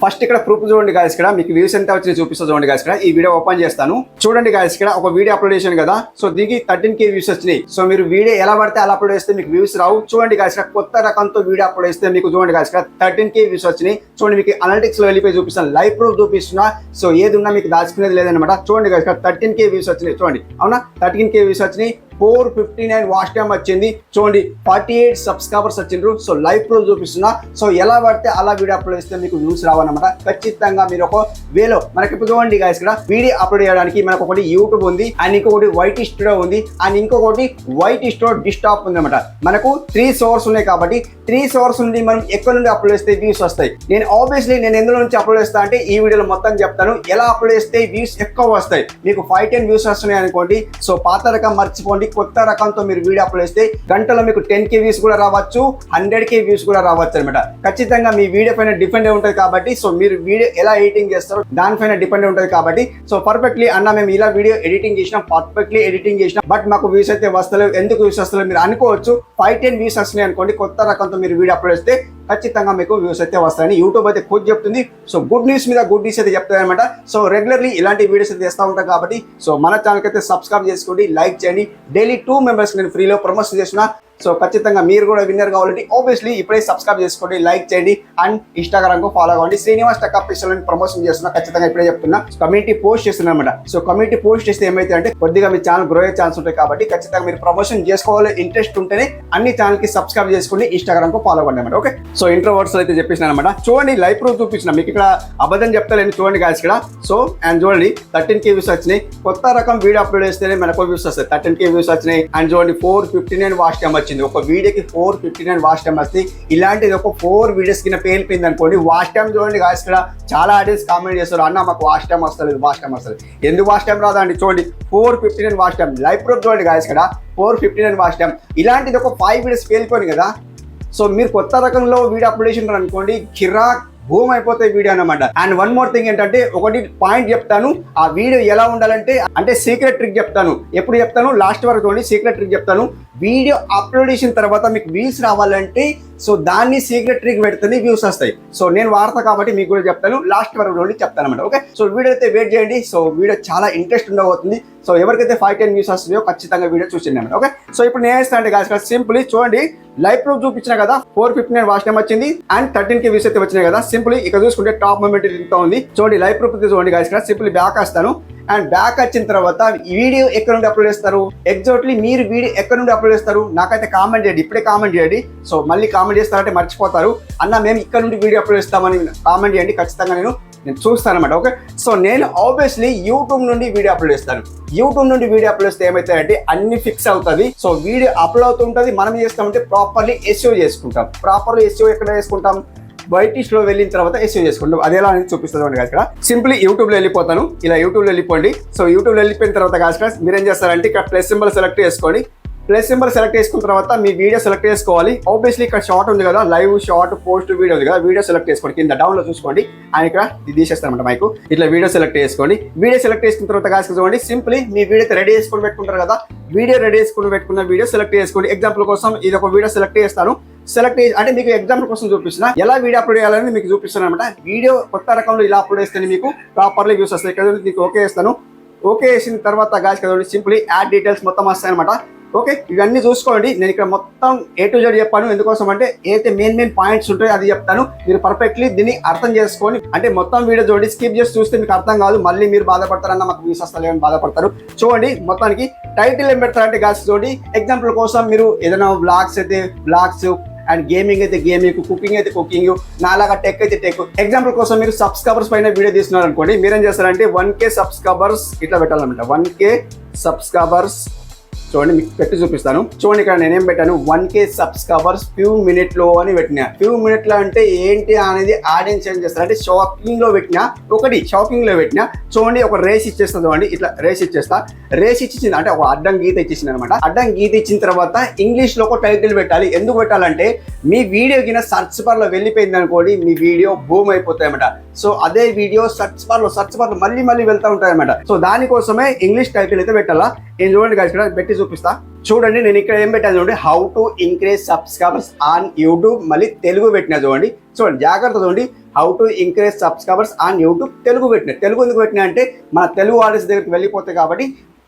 First ఇక్కడ proof చూడండి guys, ఇక్కడ మీకు వ్యూస్ ఎంత వచ్చి చూపిస్తా చూడండి గాయస్. ఇక్కడ ఈ వీడియో ఓపెన్ చేస్తాను చూడండి గాయస్. ఇక్కడ ఒక వీడియో అప్లోడ్ చేశాను కదా, సో దీనికి 13K వ్యూస్ వచ్చినాయి. సో మీరు వీడియో ఎలా పడితే అలా అప్లోడ్ చేస్తే మీకు వ్యూస్ రావు. చూడండి గాయస్, ఇక్కడ కొత్త రకంతో వీడియో అప్లోడ్ చేస్తే మీకు చూడండి గాయస్, ఇక్కడ 13K వ్యూస్ వచ్చినాయి. చూడండి మీకు అనలిటిక్స్ లో వెళ్ళిపోయి చూపిస్తాను, లైవ్ ప్రూఫ్ చూపిస్తున్నా. సో ఏది ఉన్నా మీకు దాచుకునేది లేదనమాట. చూడండి గాయస్, ఇక్కడ 13K వ్యూస్ వచ్చినాయి. చూడండి అవునా, 13K వ్యూస్ వచ్చినాయి. 459 వాచ్ టైం వచ్చింది. చూడండి 48 సబ్స్క్రైబర్స్ వచ్చిండ్రు. సో లైవ్ ప్రూఫ్ చూపిస్తున్నా. సో ఎలా పడితే అలా వీడియో అప్లోడ్ చేస్తే మీకు వ్యూస్ రావన్నమాట. ఖచ్చితంగా మీరు ఒక వేలో మనకి ఇప్పుడు చూడండి గాయస్, ఇక్కడ వీడియో అప్లోడ్ చేయడానికి మనకు ఒకటి యూట్యూబ్ ఉంది, అండ్ ఇంకొకటి వైట్ స్టూడియో ఉంది, అండ్ ఇంకొకటి వైట్ స్టూడియో డిస్టాప్ ఉంది అనమాట. మనకు 3 సోర్స్ ఉన్నాయి కాబట్టి 3 సోర్స్ నుండి మనం ఎక్కడ నుండి అప్లోడ్ చేస్తే వ్యూస్ వస్తాయి. నేను ఎందులో నుంచి అప్లోడ్ చేస్తా అంటే ఈ వీడియోలో మొత్తం చెప్తాను. ఎలా అప్లోడ్ చేస్తే వ్యూస్ ఎక్కువ వస్తాయి. మీకు 5-10 వ్యూస్ వస్తున్నాయి అనుకోండి, సో పాత రకం మర్చిపోండి, కొత్త రకంతో మీరు వీడియో అప్లోడ్ చేస్తే గంటలో మీకు 10K వ్యూస్ కూడా రావచ్చు, 100K వ్యూస్ కూడా రావచ్చు అనమాట. ఖచ్చితంగా మీ వీడియో పైన డిపెండ్ అయి ఉంటుంది కాబట్టి, సో మీరు వీడియో ఎలా ఎడిటింగ్ చేస్తారో దానిపైన డిపెండ్ ఉంటుంది కాబట్టి, సో పర్ఫెక్ట్లీ అన్న మేము ఇలా వీడియో ఎడిటింగ్ చేసినాం, పర్ఫెక్ట్లీ ఎడిటింగ్ చేసినాం, బట్ మాకు వ్యూస్ అయితే వస్తలేవు, ఎందుకు వ్యూస్ వస్తలేవు మీరు అనుకోవచ్చు. 5-10 వ్యూస్ వస్తున్నాయి అనుకోండి, కొత్త రకంతో మీరు వీడియో అప్లోడ్ చేస్తే ఖచ్చితంగా మీకు వ్యూస్ అయితే వస్తాయని యూట్యూబ్ అయితే ఖుద్ చెప్తుంది. సో గుడ్ న్యూస్ మీద గుడ్ న్యూస్ అయితే చెప్తాయి అనమాట. సో రెగ్యులర్లీ ఇలాంటి వీడియోస్ అయితే చేస్తూ ఉంటాం కాబట్టి, సో మన ఛానల్కి అయితే సబ్స్క్రైబ్ చేసుకోండి, లైక్ చేయండి. డైలీ 2 మెంబర్స్కి నేను ఫ్రీలో ప్రమోషన్ చేసిన. సో ఖచ్చితంగా మీరు కూడా విన్నర్ కావాలంటే ఆబ్వియస్లీ ఇప్పుడే సబ్స్క్రైబ్ చేసుకోండి, లైక్ చేయండి, అండ్ ఇన్స్టాగ్రామ్ కు ఫాలో అవ్వండి. శ్రీనివాస్ టెక్ ఆఫీషియల్ ప్రమోషన్ చేస్తున్నా, ఖచ్చితంగా ఇప్పుడే చెప్తున్నా. కమ్యూనిటీ పోస్ట్ చేస్తున్నా అనమాట. సో కమ్యూనిటీ పోస్ట్ చేస్తే ఏమైతే అంటే కొద్దిగా మీ ఛానల్ గ్రో అయ్యే ఛాన్స్ ఉంటాయి కాబట్టి, ఖచ్చితంగా మీరు ప్రమోషన్ చేసుకోవాలి ఇంట్రెస్ట్ ఉంటేనే అన్ని ఛానల్ కి సబ్స్క్రైబ్ చేసుకోండి, ఇన్స్టాగ్రామ్ కు ఫాలో అవ్వండి అనమాట. ఓకే, సో ఇంట్రోవర్ట్స్ అయితే చెప్పేసిన అనమాట. చూడండి లైవ్ ప్రూఫ్ చూపించిన మీకు, ఇక్కడ అబద్ధం చెప్తలేను. చూడండి గాయస్ ఇక్కడ. సో అండ్ చూడండి 13K వ్యూస్ వచ్చినాయి. కొత్త రకం వీడియో అప్లోడ్ చేస్తేనే మనకు వ్యూస్ వస్తాయి. 13K వ్యూస్ వచ్చినాయి. అండ్ చూడండి 459 వాచ్ టైం వచ్చింది. ఒక వీడియోకి 459 వాచ్ టైం వస్తుంది. ఇలాంటిది ఒక 4 వీడియోస్ కింద పేలిపోయింది అనుకోండి. వాచ్ టైం చూడండి గాయస్, ఇక్కడ చాలా ఆడియన్స్ కామెంట్ చేస్తారు, అన్న మాకు వాచ్ టైం వస్తలేదు, వాచ్ టైం వస్తుంది. ఎందుకు వాచ్ టైం రాదండి? చూడండి 459 వాచ్ టైం. లైవ్ ప్రూఫ్ చూడండి గాయస్, ఇక్కడ 459 వాచ్ టైం. ఇలాంటిది ఒక 5 వీడియోస్ పేలిపోయింది కదా. సో మీరు కొత్త రకంలో వీడియో అప్లోడ్ చేసినారు అనుకోండి, కిరాక్ భూమ్ అయిపోతాయి వీడియో అనమాట. అండ్ వన్ మోర్ థింగ్ ఏంటంటే, ఒకటి పాయింట్ చెప్తాను, ఆ వీడియో ఎలా ఉండాలంటే అంటే సీక్రెట్ ట్రిక్ చెప్తాను. ఎప్పుడు చెప్తాను? లాస్ట్ వరకు చూడండి, సీక్రెట్ ట్రిక్ చెప్తాను. వీడియో అప్లోడ్ చేసిన తర్వాత మీకు వ్యూస్ రావాలంటే సో దాన్ని సీక్రెట్ ట్రిక్ పెడితేనే వ్యూస్ వస్తాయి. సో నేను వాడతా కాబట్టి మీకు కూడా చెప్తాను, లాస్ట్ వరకు చూడండి చెప్తాను అనమాట. ఓకే, సో వీడియో అయితే వెయిట్ చేయండి. సో వీడియో చాలా ఇంట్రెస్ట్ ఉండబోతుంది. సో ఎవరికైతే 5-10 వ్యూస్ వస్తుందో ఖచ్చితంగా వీడియో చూసింది అనమాట. ఓకే, సో ఇప్పుడు నేను వేస్తాను అంటే గాయస్, సింపుల్లీ చూడండి లైవ్ ప్రూఫ్ చూపించిన కదా, 459 వాచ్ టైం వచ్చింది అండ్ 13K వ్యూస్ అయితే వచ్చినాయి కదా. సింపుల్లీ ఇక్కడ చూసుకుంటే టాప్ మూమెంట్ తిరుగుతూ ఉంది. చూడండి లైవ్ ప్రూఫ్ చూడండి గాయస్, ఇక్కడ సింపుల్లీ బ్యాక్ వస్తాను. అండ్ బ్యాక్ వచ్చిన తర్వాత ఈ వీడియో ఎక్కడ నుండి అప్లోడ్ చేస్తారు, ఎగ్జాక్ట్లీ మీరు వీడియో ఎక్కడ నుండి అప్లోడ్ చేస్తారు నాకైతే కామెంట్ చేయండి, ఇప్పుడే కామెంట్ చేయండి. సో మళ్ళీ కామెంట్ చేస్తారంటే మర్చిపోతారు, అన్న మేము ఇక్కడ నుండి వీడియో అప్లోడ్ చేస్తామని కామెంట్ చేయండి, ఖచ్చితంగా నేను చూస్తాను అనమాట. ఓకే, సో నేను ఆబ్వియస్లీ యూట్యూబ్ నుండి వీడియో అప్లోడ్ చేస్తాను. యూట్యూబ్ నుండి వీడియో అప్లోడ్ చేస్తే ఏమైతాయంటే అన్ని ఫిక్స్ అవుతుంది. సో వీడియో అప్లోడ్ అవుతుంటుంది, మనం చేస్తామంటే ప్రాపర్లీ SEO చేసుకుంటాం. ప్రాపర్లీ SEO ఎక్కడ చేసుకుంటాం? వైటీస్ లో వెళ్ళిన తర్వాత SEO చేసుకుంటాం. అది ఎలా అనేది చూపిస్తుంది కదా. ఇక్కడ సింప్లీ యూట్యూబ్ లో వెళ్ళిపోతాను, ఇలా యూట్యూబ్ లో వెళ్ళిపోండి. సో యూట్యూబ్ లో వెళ్ళిపోయిన తర్వాత కాదు మీరేం చేస్తారంటే ఇక్కడ ప్లస్ సింబల్ సెలెక్ట్ చేసుకోండి. ప్లస్ సింబల్ సెలెక్ట్ చేసుకున్న తర్వాత మీ వీడియో సెలెక్ట్ చేసుకోవాలి. ఆబ్వియస్లీ ఇక్కడ షార్ట్ ఉంది కదా, లైవ్ షార్ట్ పోస్ట్ వీడియో ఉంది కదా, వీడియో సెలెక్ట్ చేసుకోండి. కింద డౌన్ లో చూసుకోండి, ఆయన ఇక్కడ ఇది తీసేస్తారనమాట మైకు. ఇట్లా వీడియో సెలెక్ట్ చేసుకోండి. వీడియో సెలెక్ట్ చేసుకున్న తర్వాత కాదు చూడండి, సింప్లీ మీ వీడియో రెడీ చేసుకుని పెట్టుకుంటారు కదా, వీడియో రెడీ చేసుకుని పెట్టుకున్న వీడియో సెలెక్ట్ చేసుకోండి. ఎగ్జాంపుల్ కోసం ఇది ఒక వీడియో సెలెక్ట్ చేస్తాను. సెలెక్ట్ అంటే మీకు ఎగ్జాంపుల్ కోసం చూపిస్తున్నా, ఎలా వీడియో అప్లోడ్ చేయాలని మీకు చూపిస్తాను అనమాట. వీడియో కొత్త రకంలో ఇలా అప్లోడ్ చేస్తే మీకు ప్రాపర్లీ వ్యూస్ వస్తాయి. ఇక్కడ మీకు ఓకే చేస్తాను. ఓకే చేసిన తర్వాత గాయస్ కదండి సింప్లీ యాడ్ డీటెయిల్స్ మొత్తం వస్తాయి అనమాట. ఓకే, ఇవన్నీ చూసుకోండి. నేను ఇక్కడ మొత్తం A to Z చెప్పాను. ఎందుకోసం అంటే ఏదైతే మెయిన్ పాయింట్స్ ఉంటాయో అది చెప్తాను. మీరు పర్ఫెక్ట్లీ దీన్ని అర్థం చేసుకొని అంటే మొత్తం వీడియో చూడండి, స్కిప్ చేసి చూస్తే మీకు అర్థం కాదు, మళ్ళీ మీరు బాధపడతారన్న మాకు వ్యూస్ వస్తలేమని బాధపడతారు. చూడండి మొత్తానికి టైటిల్ ఏం పెడతారంటే గాయస్ చూడండి, ఎగ్జాంపుల్ కోసం మీరు ఏదైనా బ్లాగ్స్ అయితే బ్లాగ్స్, అండ్ గేమింగ్ అయితే గేమింగ్, కుకింగ్ అయితే కుకింగ్, నాలాగా టెక్ అయితే టెక్. ఎగ్జాంపుల్ కోసం మీరు సబ్స్క్రైబర్స్ పైన వీడియో తీస్తున్నారు అనుకోండి, మీరేం చేస్తారంటే 1K సబ్స్క్రైబర్స్ ఇట్లా పెట్టాలన్నమాట. 1K సబ్స్క్రైబర్స్ చూడండి మీకు పెట్టి చూపిస్తాను. చూడండి ఇక్కడ నేనేం పెట్టాను, 1K సబ్స్క్రైబర్స్ ఫ్యూ మినిట్లో అని పెట్టినా. ఫ్యూ మినిట్లో అంటే ఏంటి అనేది ఆడియన్స్ ఏం చేస్తారు అంటే షాకింగ్ లో పెట్టినా, ఒకటి షాకింగ్ లో పెట్టినా. చూడండి ఒక రేస్ ఇచ్చేస్తుంది చూడండి, ఇట్లా రేస్ ఇచ్చేస్తా. రేస్ ఇచ్చింది అంటే ఒక అడ్డం గీత ఇచ్చేసింది అనమాట. అడ్డం గీత ఇచ్చిన తర్వాత ఇంగ్లీష్ లో ఒక టైటిల్ పెట్టాలి. ఎందుకు పెట్టాలంటే మీ వీడియో కింద సర్చ్ బార్ లో వెళ్ళిపోయింది అనుకోండి, మీ వీడియో బూమ్ అయిపోతాయి అనమాట. సో అదే వీడియో సర్చ్ బార్ లో మళ్ళీ వెళ్తూ ఉంటాయి అనమాట. సో దానికోసమే ఇంగ్లీష్ టైటిల్ అయితే పెట్టాలా. నేను చూడండి ఇక్కడ పెట్టి చూపిస్తా. చూడండి నేను ఇక్కడ ఏం పెట్టాను చూడండి, how to increase subscribers on YouTube, మళ్ళీ తెలుగు పెట్టినా చూడండి. చూడండి జాగ్రత్త చూడండి, how to increase subscribers on YouTube Telugu పెట్టిన. తెలుగు ఎందుకు పెట్టినా అంటే మన తెలుగు ఆడియన్స్ దగ్గరికి వెళ్ళిపోతాయి కాబట్టి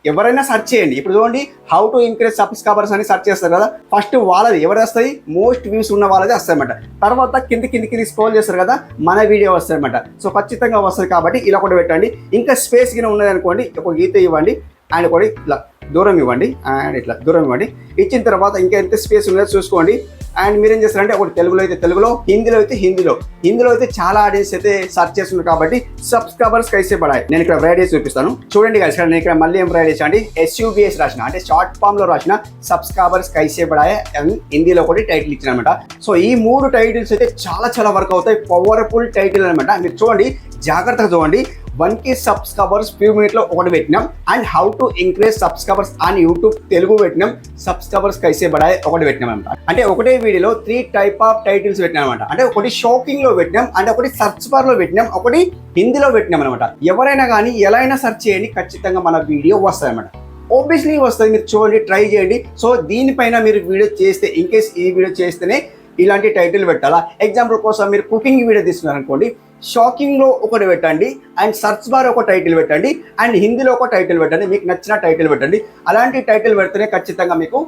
ఎవరైనా సెర్చ్ చేయండి. ఇప్పుడు చూడండి హౌ టు ఇంక్రీజ్ సబ్స్క్రైబర్స్ అని సెర్చ్ చేస్తారు కదా, ఫస్ట్ వాళ్ళది ఎవరు వస్తాయి, మోస్ట్ వ్యూస్ ఉన్న వాళ్ళది వస్తాయన్నమాట. తర్వాత కింది స్క్రోల్ చేస్తారు కదా, మన వీడియో వస్తాయన్నమాట. సో ఖచ్చితంగా వస్తుంది కాబట్టి ఇలా కూడా పెట్టండి. ఇంకా స్పేస్ గిన ఉన్నది అనుకోండి, ఒక గీత ఇవ్వండి అండ్ కూడా ఇట్లా దూరం ఇవ్వండి అండ్ ఇట్లా దూరం ఇవ్వండి. ఇచ్చిన తర్వాత ఇంకా ఎంత స్పేస్ ఉన్నదో చూసుకోండి. అండ్ మీరేం చేస్తారంటే ఒకటి తెలుగులో అయితే తెలుగులో, హిందీలో అయితే హిందీలో అయితే చాలా ఆడియన్స్ అయితే సెర్చ్ చేస్తున్నారు కాబట్టి సబ్స్క్రైబర్స్ కైసే పడాయి. నేను ఇక్కడ వ్రైడేస్ చూపిస్తాను చూడండి guys. నేను ఇక్కడ మళ్ళీ ఏం వ్రైడేస్ అంటే SUBS రాసిన, అంటే షార్ట్ ఫామ్ లో రాసిన సబ్స్క్రైబర్స్ కైసే పడాయి అని హిందీలో కూడా టైటిల్ ఇచ్చిన అనమాట. సో ఈ 3 టైటిల్స్ అయితే చాలా వర్క్ అవుతాయి, పవర్ఫుల్ టైటిల్ అనమాట. మీరు చూడండి, జాగ్రత్తగా చూడండి. 1K సబ్స్క్రైబర్స్ ఫ్యూ మినిట్లో ఒకటి పెట్టినాం. And how to increase subscribers on YouTube Telugu పెట్టినాం. సబ్స్క్రైబర్స్ కైసే పడాయి ఒకటి పెట్టినాం అనమాట. అంటే ఒకటే వీడియోలో 3 టైప్ ఆఫ్ టైటిల్స్ పెట్టినాం అనమాట. అంటే ఒకటి షాకింగ్ లో పెట్టినాం, అంటే ఒకటి సర్చ్ బార్ లో పెట్టినాం, ఒకటి హిందీలో పెట్టినాం అనమాట. ఎవరైనా కానీ ఎలా అయినా సెర్చ్ చేయండి, ఖచ్చితంగా మన వీడియో వస్తాయి అనమాట. ఆబ్వియస్లీ వస్తుంది, మీరు చూడండి, ట్రై చేయండి. సో దీనిపైన మీరు వీడియో చేస్తే, ఇన్ కేస్ ఈ వీడియో చేస్తేనే ఇలాంటి టైటిల్ పెట్టాలా. ఎగ్జాంపుల్ కోసం మీరు కుకింగ్ వీడియో తీస్తున్నారు అనుకోండి, షాకింగ్లో ఒకటి పెట్టండి, అండ్ సర్చ్ బార్ ఒక టైటిల్ పెట్టండి, అండ్ హిందీలో ఒక టైటిల్ పెట్టండి, మీకు నచ్చిన టైటిల్ పెట్టండి. అలాంటి టైటిల్ పెడితేనే ఖచ్చితంగా మీకు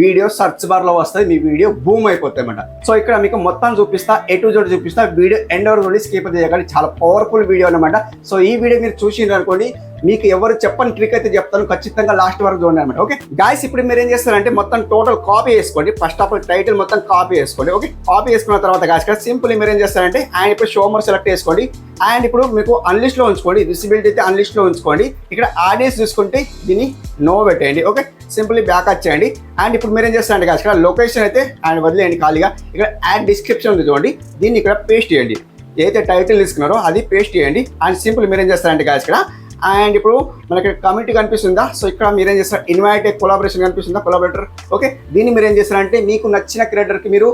వీడియో సర్చ్ బార్లో వస్తుంది, మీ వీడియో బూమ్ అయిపోతాయి అన్నమాట. సో ఇక్కడ మీకు మొత్తం చూపిస్తా, A to Z చూపిస్తా. వీడియో ఎండ్ వరకు చూడండి, స్కిప్ చేయకండి, చాలా పవర్ఫుల్ వీడియో అనమాట. సో ఈ వీడియో మీరు చూసిండ్రు అనుకోండి, మీకు ఎవరు చెప్పని ట్రిక్ అయితే చెప్తాను, ఖచ్చితంగా లాస్ట్ వరకు చూడండి అనమాట. ఓకే గాయస్, ఇప్పుడు మీరు ఏం చేస్తారంటే మొత్తం టోటల్ కాపీ చేసుకోండి. ఫస్ట్ ఆఫ్ ఆల్ టైటిల్ మొత్తం కాపీ చేసుకోండి. ఓకే, కాపీ చేసుకున్న తర్వాత గాయస్ ఇక్కడ సింపుల్ మీరు ఏం చేస్తారంటే అండ్ ఇప్పుడు షో మోర్ సెలెక్ట్ చేసుకోండి. అండ్ ఇప్పుడు మీకు అన్లిస్ట్ లో ఉంచుకోండి, విజిబిలిటీ అయితే అన్లిస్ట్ లో ఉంచుకోండి. ఇక్కడ ఆడియన్స్ చూసుకుంటే దీన్ని నో పెట్టేయండి. ఓకే, సింపుల్లీ బ్యాక్ వచ్చేయండి. అండ్ ఇప్పుడు మీరు ఏం చేస్తారంటే గాయస్ ఇక్కడ లొకేషన్ అయితే అండ్ వదిలేయండి ఖాళీగా. ఇక్కడ యాడ్ డిస్క్రిప్షన్ ఉంది చూడండి, దీన్ని ఇక్కడ పేస్ట్ చేయండి. ఏదైతే టైటిల్ తీసుకున్నారో అది పేస్ట్ చేయండి. అండ్ సింపుల్ మీరు ఏం చేస్తారంటే గాయస్ ఇక్కడ అండ్ ఇప్పుడు మనకి కమ్యూనిటీ కనిపిస్తుందా, సో ఇక్కడ మీరు ఏం చేస్తారు, ఇన్వైట్ కొలాబరేషన్ కనిపిస్తుందా, కొలాబరేటర్. ఓకే, దీన్ని మీరు ఏం చేస్తారంటే మీకు నచ్చిన క్రియేటర్కి మీరు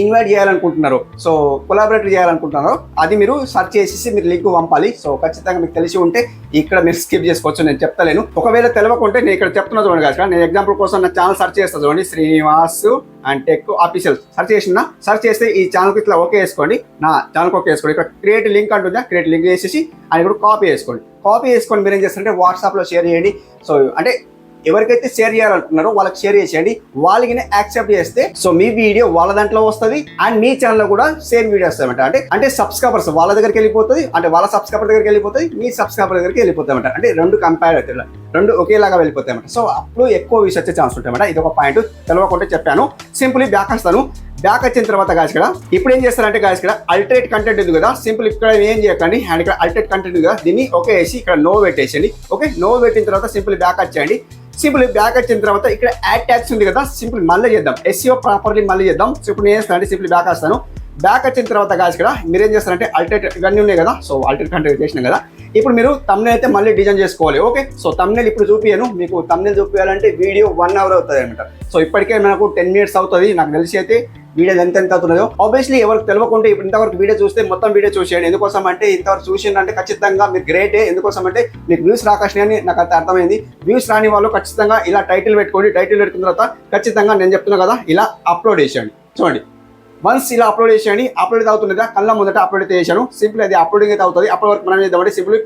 ఇన్వైట్ చేయాలనుకుంటున్నారు, సో కొలాబరేటర్ చేయాలనుకుంటున్నారు, అది మీరు సెర్చ్ చేసేసి మీరు లింక్ పంపాలి. సో ఖచ్చితంగా మీకు తెలిసి ఉంటే ఇక్కడ మీరు స్కిప్ చేసుకోవచ్చు, నేను చెప్తలేను. ఒకవేళ తెలియకుంటే నేను ఇక్కడ చెప్తున్నా చూడండి కదా, నేను ఎగ్జాంపుల్ కోసం నా ఛానల్ సెర్చ్ చేస్తాను చూడండి, Srinivas and tech official search చేస్తే ఈ ఛానల్కి ఇట్లా ఓకే వేసుకోండి, నా ఛానల్కి ఓకే వేసుకోండి. ఇక్కడ క్రియేట్ లింక్ అంటుందా, క్రియేట్ లింక్ వేసేసి అండ్ ఇప్పుడు కాపీ వేసుకోండి. కాపీ చేసుకొని మీరు ఏం చేస్తారంటే వాట్సాప్లో షేర్ చేయండి. సో అంటే ఎవరికైతే షేర్ చేయాలనుకున్నారో వాళ్ళకి షేర్ చేసేయండి. వాళ్ళకి యాక్సెప్ట్ చేస్తే సో మీ వీడియో వాళ్ళ దాంట్లో వస్తుంది అండ్ మీ ఛానల్లో కూడా సేమ్ వీడియో వస్తాయన్నమాట. అంటే సబ్స్క్రైబర్స్ వాళ్ళ దగ్గరికి వెళ్ళిపోతుంది, అంటే వాళ్ళ సబ్స్క్రైబర్ దగ్గరికి వెళ్ళిపోతుంది, మీ సబ్స్క్రైబర్ దగ్గరికి వెళ్ళిపోతాయన్నమాట. అంటే రెండు కంపేర్ అవుతాయి, రెండు ఒకేలాగా వెళ్ళిపోతాయి అన్నమాట. సో అప్పుడు ఎక్కువ వ్యూస్ వచ్చే ఛాన్స్ ఉంటాయన్నమాట. ఇది ఒక పాయింట్ తెలియకుండా చెప్పాను. సింపుల్లీ బ్యాక్ వస్తాను. బ్యాక్ వచ్చిన తర్వాత గాయస్ ఇక్కడ ఇప్పుడు ఏం చేస్తారంటే గాయస్ ఇక్కడ అల్టరేట్ కంటెంట్ ఉంది కదా, సింపుల్ ఇక్కడ ఏం చేయకండి అండ్ ఇక్కడ అల్టరేట్ కంటెంట్ ఉంది కదా, దీన్ని ఓకే వేసి ఇక్కడ నో పెట్టేసేయండి. ఓకే, నో పెట్టిన తర్వాత సింపుల్ బ్యాక్ వచ్చేయండి. సింపుల్ బ్యాక్ వచ్చిన తర్వాత ఇక్కడ యాడ్ ట్యాగ్స్ ఉంది కదా, సింపుల్ మళ్ళీ చేద్దాం, SEO ప్రాపర్లీ మళ్ళీ చేద్దాం. సో ఇప్పుడు నేను చేస్తాను అంటే సింపుల్ బ్యాక్ వస్తాను. బ్యాక్ వచ్చిన తర్వాత గాయస్ ఇక్కడ మీరు ఏం చేస్తారంటే అల్టరేట్ ఇవన్నీ ఉన్నాయి కదా, సో అల్టరేట్ కంటెంట్ చేసినాం కదా, ఇప్పుడు మీరు thumbnail అయితే మళ్ళీ డిజైన్ చేసుకోవాలి. ఓకే, సో thumbnail ఇప్పుడు చూపియాను మీకు. thumbnail చూపించాలంటే వీడియో 1 hour అవుతుంది అనమాట. సో ఇప్పటికే నాకు 10 minutes అవుతుంది నాకు తెలిసి. అయితే వీడియో ఎంత అవుతున్నదో ఆబ్వియస్లీ ఎవరికి తెలియకుంటే ఇప్పుడు ఇంతవరకు వీడియో చూస్తే మొత్తం వీడియో చూసేయండి. ఎందుకోసం అంటే ఇంతవరకు చూసిందంటే ఖచ్చితంగా మీరు గ్రేటే. ఎందుకోసం అంటే మీకు వ్యూస్ రాకాశని అని నాకు అంత అర్థమైంది. వ్యూస్ రాని వాళ్ళు ఖచ్చితంగా ఇలా టైటిల్ పెట్టుకోండి. టైటిల్ పెట్టుకున్న తర్వాత ఖచ్చితంగా నేను చెప్తున్నా కదా, ఇలా అప్లోడ్ చేసేయండి. చూడండి, వన్స్ ఇలా అప్లోడ్ చేసేయండి. అప్లోడ్ అవుతుందా, కళ్ళ ముందట అప్లోడ్ అయితే చేశాను. సింపుల్ అది అప్లోడింగ్ అయితే అవుతుంది. అప్పటి వరకు మనం చేద్దామంటే సింపుల్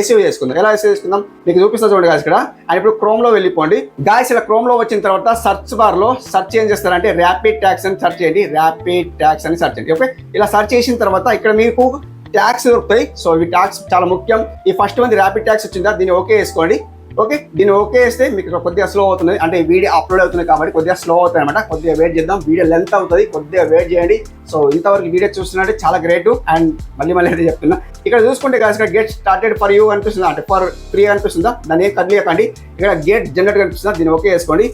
SEO చేసుకుందాం. ఎలా SEO చేసుకుందాం మీకు చూపిస్తా చూడండి గాయస్ ఇక్కడ. అండ్ ఇప్పుడు క్రోమ్ లో వెళ్ళిపోండి గాయస్. ఇలా క్రోమ్ లో వచ్చిన తర్వాత సర్చ్ బార్ లో సెర్చ్ ఏం చేస్తారంటే ర్యాపిడ్ ట్యాగ్స్ అని సెర్చ్ చేయండి. ర్యాపిడ్ ట్యాగ్స్ అని సెర్చ్ చేయండి. ఓకే, ఇలా సెర్చ్ చేసిన తర్వాత ఇక్కడ మీకు ట్యాగ్స్ దొరుకుతాయి. సో ఈ ట్యాగ్స్ చాలా ముఖ్యం. ఈ ఫస్ట్ మంది ర్యాపిడ్ ట్యాగ్స్ వచ్చిందా, దీన్ని ఓకే వేసుకోండి. ఓకే, దీన్ని ఓకే వేస్తే మీకు కొద్దిగా స్లో అవుతుంది, అంటే వీడియో అప్లోడ్ అవుతుంది కాబట్టి కొద్దిగా స్లో అవుతుంది అనమాట. కొద్దిగా వెయిట్ చేద్దాం, వీడియో లెంత్ అవుతుంది, కొద్దిగా వెయిట్ చేయండి. సో ఇంతవరకు వీడియో చూస్తున్నట్టే చాలా గ్రేట్. అండ్ మళ్ళీ అయితే చెప్తున్నా, ఇక్కడ చూసుకుంటే కాదు గెట్ స్టార్టెడ్ ఫర్ యూ అనిపిస్తుందా, అంటే ఫర్ ఫ్రీ అనిపిస్తుందా, దాన్ని ఏం కదిలేయకండి. ఇక్కడ గెట్ జనరేట్ కనిపిస్తుందా, దీన్ని ఓకే వేసుకోండి.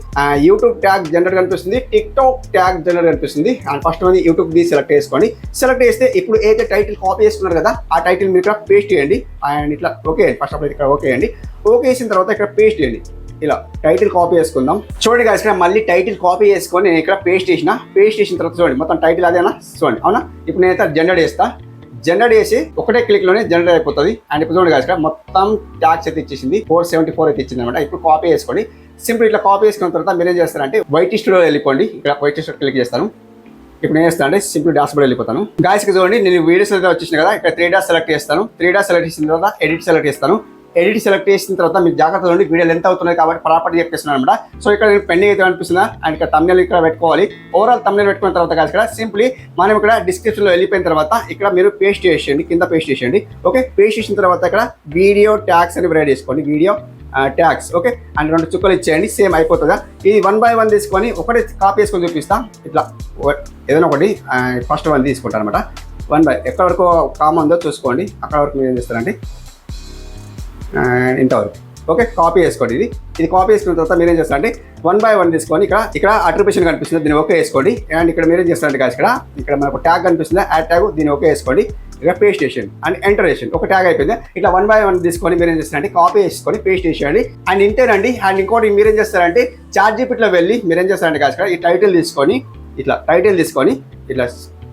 యూట్యూబ్ ట్యాగ్ జనరేట్ కనిపిస్తుంది, టిక్టాక్ ట్యాగ్ జనరేట్ కనిపిస్తుంది. అండ్ ఫస్ట్ మంది యూట్యూబ్ ది సెలెక్ట్ చేసుకోండి. సెలెక్ట్ చేస్తే ఇప్పుడు ఏదైతే టైటిల్ కాపీ చేసుకున్నారు కదా, ఆ టైటిల్ మీరు ఇక్కడ పేస్ట్ చేయండి. అండ్ ఇట్లా ఓకే, ఫస్ట్ ఆఫ్ ఆల్ ఇక్కడ ఓకే అండి. ఓకే వేసిన తర్వాత ఇక్కడ పేస్ట్ చేయండి. ఇలా టైటిల్ కాపీ చేసుకుందాం. చూడండి గాయస్ ఇక్కడ మళ్ళీ టైటిల్ కాపీ చేసుకొని నేను ఇక్కడ పేస్ట్ చేసిన తర్వాత చూడండి మొత్తం టైటిల్ అదేనా, చూడండి అవునా. ఇప్పుడు నేనైతే జనరేట్ చేస్తా. జనరేట్ చేసి ఒకటే క్లిక్ లోనే జనరేట్ అయిపోతుంది. అండ్ ఇప్పుడు చూడండి గాయస్ ఇక్కడ మొత్తం ట్యాగ్స్ అయితే ఇచ్చేసింది, 474 అయితే ఇచ్చింది అనమాట. ఇప్పుడు కాపీ చేసుకోండి. సింపుల్ ఇట్లా కాపీ చేసుకున్న తర్వాత మీరు ఏం చేస్తారంటే వైట్ స్టూడియో వెళ్ళిపోండి. ఇక్కడ వైట్ స్టూడియో క్లిక్ చేస్తాను. ఇప్పుడు నేను చేస్తాను అంటే సింపుల్ డాష్ బోర్డ్ వెళ్ళిపోతాను. గాయస్ చూడండి, నేను వీడియోస్ అయితే వచ్చేసిన కదా, ఇక్కడ 3 డాష్ సెలెక్ట్ చేస్తాను. 3 డాష్ సెలెక్ట్ చేసిన తర్వాత ఎడిట్ సెలెక్ట్ చేస్తాను. ఎడిట్ సెలెక్ట్ చేసిన తర్వాత మీరు జాగ్రత్తగా ఉండి వీడియో లెంత్ అవుతున్నాయి కాబట్టి ప్రాపర్టీ చెప్పేస్తున్నాను అనమాట. సో ఇక్కడ పెండింగ్ అయితే అనిపిస్తుందా అండ్ ఇక్కడ thumbnail ఇక్కడ పెట్టుకోవాలి. ఓవరాల్ thumbnail పెట్టుకున్న తర్వాత కాదు ఇక్కడ సింప్లీ మనం ఇక్కడ డిస్క్రిప్షన్లో వెళ్ళిపోయిన తర్వాత ఇక్కడ మీరు పేస్ట్ చేసేయండి, కింద పేస్ట్ చేసేయండి. ఓకే, పేస్ట్ చేసిన తర్వాత ఇక్కడ వీడియో ట్యాగ్స్ అని రైడ్ చేసుకోండి, వీడియో ట్యాగ్స్. ఓకే, అండ్ 2 చుక్కలు ఇచ్చేయండి, సేమ్ అయిపోతుందా. ఇది 1 by 1 తీసుకొని ఒకటి కాపీ చేసుకొని చూపిస్తాం. ఇట్లా ఏదైనా ఒకటి ఫస్ట్ 1 తీసుకుంటాను అనమాట. 1 by ఎక్కడ వరకు కామన్ ఉందో చూసుకోండి, అక్కడ వరకు మీరు ఏం చేస్తారంటే ఇంతవరకు. ఓకే, కాపీ చేసుకోండి. ఇది కాపీ చేసుకున్న తర్వాత మీరు ఏం చేస్తారంటే 1 by 1 తీసుకొని ఇక్కడ అట్రిబ్యూషన్ కనిపిస్తుంది, దీన్ని ఓకే వేసుకోండి. అండ్ ఇక్కడ మీరు ఏం చేస్తారంటే కాదు ఇక్కడ మనకు ట్యాగ్ కనిపిస్తుంది, యాడ్ ట్యాగ్, దీన్ని ఓకే వేసుకోండి. ఇక్కడ పేస్ట్ చేసేయండి అండ్ ఎంటర్ చేసేయండి. ఒక ట్యాగ్ అయిపోయింది. ఇట్లా 1 by 1 తీసుకొని మీరు ఏం చేస్తారంటే కాపీ చేసుకొని పేస్ట్ చేసేయండి. అండ్ ఇంతేనండి. అండ్ ఇంకోటి మీరు ఏం చేస్తారంటే ChatGPTలో వెళ్ళి మీరు ఏం చేస్తారంటే కాదు ఈ టైటిల్ తీసుకొని ఇట్లా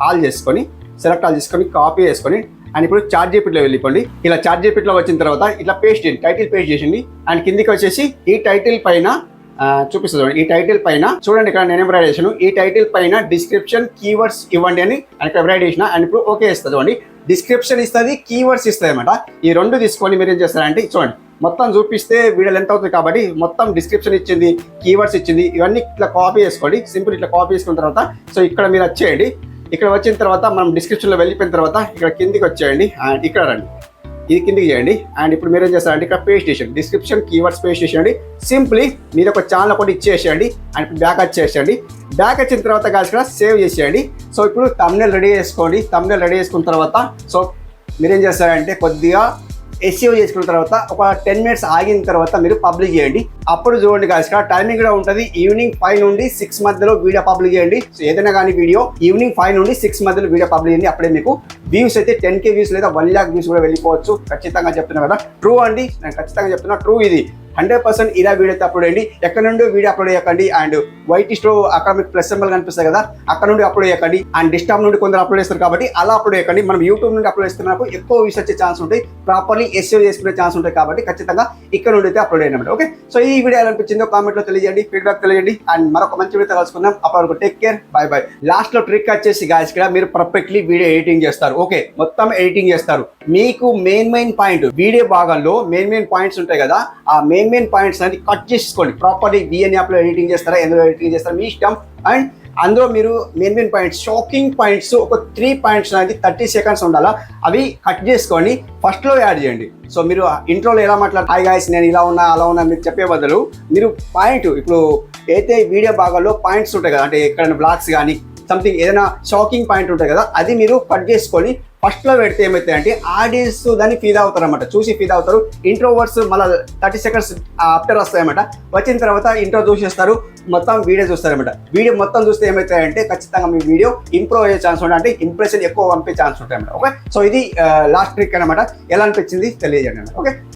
ఆల్ చేసుకొని సెలెక్ట్ ఆల్ చేసుకొని కాపీ చేసుకొని అండ్ ఇప్పుడు ChatGPTలో వెళ్ళిపోండి. ఇలా ChatGPTలో వచ్చిన తర్వాత ఇట్లా పేస్ట్ చేయండి, టైటిల్ పేస్ట్ చేసింది. అండ్ కిందికి వచ్చేసి ఈ టైటిల్ పైన చూపిస్తుంది. ఈ టైటిల్ పైన చూడండి, ఇక్కడ నేను రైడ్ చేసాను. ఈ టైటిల్ పైన డిస్క్రిప్షన్ కీవర్డ్స్ ఇవ్వండి అని ఇక్కడ రైడ్ చేసిన. అండ్ ఇప్పుడు ఓకే ఇస్తుంది చూడండి, డిస్క్రిప్షన్ ఇస్తుంది, కీవర్డ్స్ ఇస్తుంది అనమాట. ఈ 2 తీసుకొని మీరు ఏం చేస్తారంటే చూడండి, మొత్తం చూపిస్తే వీడియో లెంత్ అవుతుంది కాబట్టి మొత్తం డిస్క్రిప్షన్ ఇచ్చింది, కీవర్డ్స్ ఇచ్చింది, ఇవన్నీ ఇట్లా కాపీ చేసుకోండి. సింపుల్ ఇట్లా కాపీ చేసుకున్న తర్వాత సో ఇక్కడ మీరు వచ్చేయండి. ఇక్కడ వచ్చిన తర్వాత మనం డిస్క్రిప్షన్లో వెళ్ళిపోయిన తర్వాత ఇక్కడ కిందికి వచ్చేయండి అండ్ ఇక్కడ రండి, ఇది కిందికి చేయండి. అండ్ ఇప్పుడు మీరు ఏం చేస్తారంటే ఇక్కడ పేస్ట్ చేసేయండి, డిస్క్రిప్షన్ కీవర్డ్స్ పేస్ట్ చేసేయండి. సింప్లీ మీరు ఒక ఛానల్ ఒకటి ఇచ్చేసేయండి అండ్ బ్యాక్ వచ్చేసేయండి. బ్యాక్ వచ్చిన తర్వాత కాదు ఇక్కడ సేవ్ చేసేయండి. సో ఇప్పుడు thumbnail రెడీ చేసుకోండి. thumbnail రెడీ చేసుకున్న తర్వాత సో మీరు ఏం చేస్తారంటే కొద్దిగా SEO చేసుకున్న తర్వాత ఒక 10 minutes ఆగిన తర్వాత మీరు పబ్లిక్ చేయండి. అప్పుడు చూడండి గాయ్స్, ఇక్కడ టైమింగ్ కూడా ఉంటుంది. ఈవినింగ్ 5 నుండి 6 మధ్యలో వీడియో పబ్లిక్ చేయండి. సో ఏదైనా కానీ వీడియో ఈవినింగ్ 5 నుండి 6 మధ్యలో వీడియో పబ్లిక్ చేయండి. అప్పుడే మీకు వ్యూస్ అయితే 10K వ్యూస్ లేదా 1 lakh వ్యూస్ కూడా వెళ్ళిపోవచ్చు. ఖచ్చితంగా చెప్తున్నా కదా, ట్రూ అండి, నేను ఖచ్చితంగా చెప్తున్నా, ట్రూ ఇది 100% ఇలా వీడియో అయితే అప్లోడ్ చేయండి. ఎక్కడ నుండి వీడియో అప్లోడ్ చేయకండి. అండ్ వైట్ స్టో అక్కడ మీకు ప్లస్ సింబల్ కనిపిస్తాయి కదా, అక్కడ నుండి అప్లోడ్ చేయకండి. అండ్ డిస్టాప్ నుండి కొందరు అప్లోడ్ చేస్తారు కాబట్టి అలా అప్లోడ్ చేయకండి. మనం యూట్యూబ్ నుండి అప్లోడ్ చేస్తున్నప్పుడు ఎక్కువ వ్యూస్ వచ్చే ఛాన్స్ ఉంటాయి, ప్రాపర్లీ SEO చేసుకునే ఛాన్స్ ఉంటాయి కాబట్టి ఖచ్చితంగా ఇక్కడ నుండి అయితే అప్లోడ్ చేయండి. ఓకే, సో ఈ వీడియో ఎలా అనిపించిందో కామెంట్లో తెలియజేయండి, ఫీడ్బ్యాక్ తెలియజేయండి. అండ్ మరొక మంచి వీడియో కలుసుకుందాం. అప్పటివరకు take care, by by. Last లో ట్రిక్ వచ్చేసి గాయ్స్, ఇక్కడ మీరు పర్ఫెక్ట్లీ వీడియో ఎడిటింగ్ చేస్తారు. ఓకే, మొత్తం ఎడిటింగ్ చేస్తారు. మీకు మెయిన్ పాయింట్ వీడియో భాగంలో మెయిన్ పాయింట్స్ ఉంటాయి కదా, ఆ మెయిన్ పాయింట్స్ అనేది కట్ చేసుకోండి. ప్రాపర్లీ VN యాప్లో ఎడిటింగ్ చేస్తారా, ఎందులో ఎడిటింగ్ చేస్తారా మీ ఇష్టం. అండ్ అందులో మీరు మెయిన్ పాయింట్స్, షాకింగ్ పాయింట్స్ ఒక 3 పాయింట్స్ అనేది 30 seconds ఉండాలా, అవి కట్ చేసుకొని ఫస్ట్లో యాడ్ చేయండి. సో మీరు ఇంట్రోలో ఎలా మాట్లాడారు, హాయ్ గాయ్స్ నేను ఇలా ఉన్నా అలా ఉన్నా మీరు చెప్పే బదులు మీరు పాయింట్ ఇప్పుడు అయితే వీడియో భాగాల్లో పాయింట్స్ ఉంటాయి కదా, అంటే ఎక్కడైనా బ్లాగ్స్ కానీ సంథింగ్ ఏదైనా షాకింగ్ పాయింట్ ఉంటాయి కదా, అది మీరు కట్ చేసుకొని ఫస్ట్లో పెడితే ఏమవుతాయంటే ఆడియన్స్ దాన్ని ఫీల్ అవుతారు అనమాట, చూసి ఫీల్ అవుతారు. ఇంట్రోవర్స్ మళ్ళీ 30 seconds ఆఫ్టర్ వస్తాయన్నమాట. వచ్చిన తర్వాత ఇంట్రో చూసేస్తారు, మొత్తం వీడియో చూస్తారన్నమాట. వీడియో మొత్తం చూస్తే ఏమవుతాయంటే ఖచ్చితంగా మీ వీడియో ఇంప్రూవ్ అయ్యే ఛాన్స్ ఉంటాయి, అంటే ఇంప్రెషన్ ఎక్కువ పంపే ఛాన్స్ ఉంటాయి అన్నమాట. ఓకే, సో ఇది లాస్ట్ ట్రిక్ అనమాట. ఎలా అనిపించింది తెలియజేయండి. ఓకే.